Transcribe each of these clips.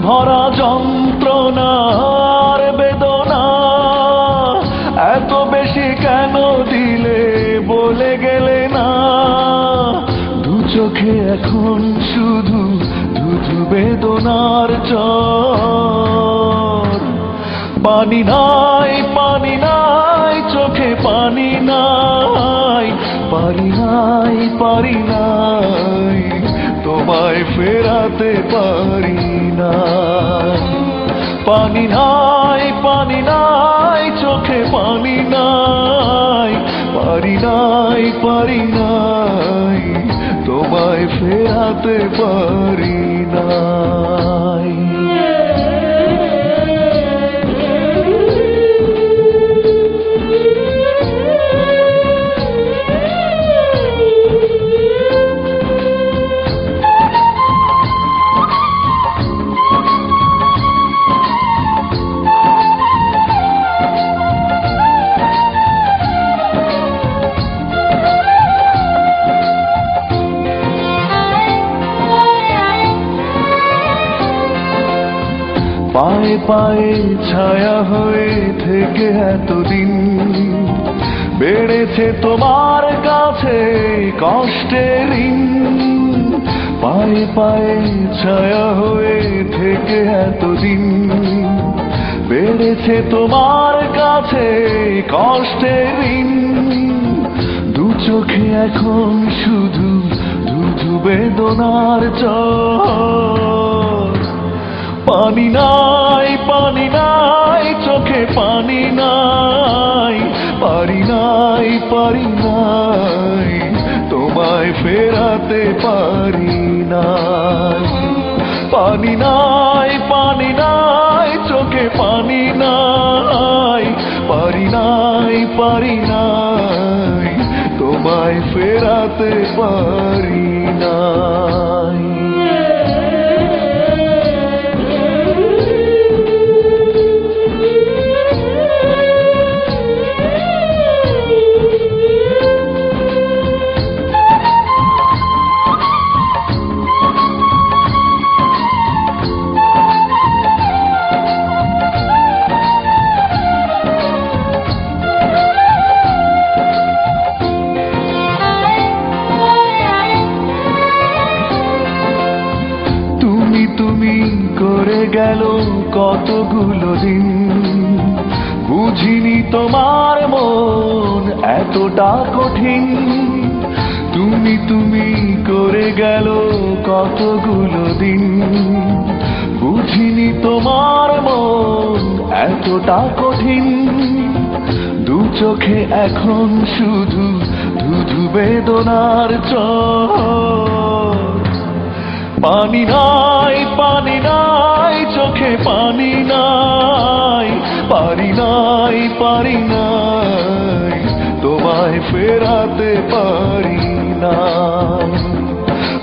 ভরা যন্ত্রণার বেদনা এত বেশি কেন দিলে বলে গেলে না। দু চোখে এখন শুধু শুধু বেদনার ঝড়। পানি নাই পানি নাই চোখে পানি নাই, পারি নাই পারি নাই তোমায় ফেরাতে পারি না। পানি নাই পানি নাই চোখে পানি নাই, পারি নাই পারি নাই তোমায় ফেরাতে পারি নাই। পায়ে পায়ে ছায়া হয়ে থেকে এতদিন বেড়েছে তোমার কাছে কষ্টের ঋণ। পায়ে পায়ে ছায়া হয়ে থেকে এতদিন বেড়েছে তোমার কাছে কষ্টের ঋণ। দু চোখে এখন শুধু শুধু বেদনার ঝড়। পানি নাই পানি নাই চোখে পানি নাই, পারি নাই পারি নাই তোমায় ফেরাতে পারি নাই। পানি নাই পানি নাই চোখে পানি নাই, পারি নাই পারি নাই তোমায় ফেরাতে পারি নাই। তুমি করে গেল কতগুলো দিন, বুঝিনি তোমার মন এতটা কঠিন। তুমি করে গেল কতগুলো দিন, বুঝিনি তোমার মন এতটা কঠিন। দু চোখে এখন শুধু শুধু বেদনার ঝড়। পানি নাই পানি নাই চোখে পানি নাই, পারি নাই পারি নাই তোমায় ফেরাতে পারি নাই।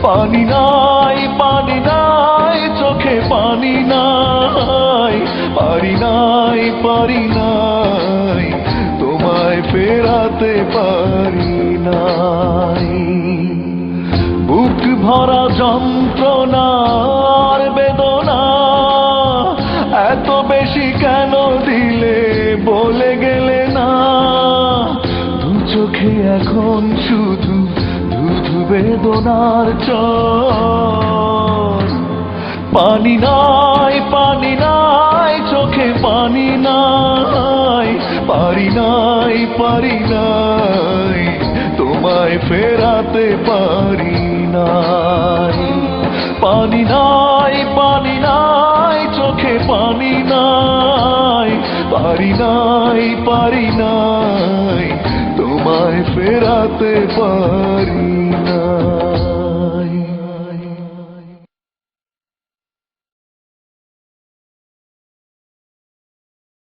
পানি নাই পানি নাই চোখে পানি নাই, পারি নাই পারি নাই তোমায় ফেরাতে পারি নাই। বুক ভরা যন্ত্রণার বেদনা এত বেশি কেন দিলে বলে গেলে না। দু চোখে এখন শুধু শুধু বেদনার ঝড়। পানি নাই পানি নাই চোখে পানি নাই, পারি নাই পারি নাই তোমায় ফেরাতে পারি নাই। পানি নাই পানি নাই চোখে পানি নাই, পারি নাই পারি নাই তোমায় ফেরাতে পারি না।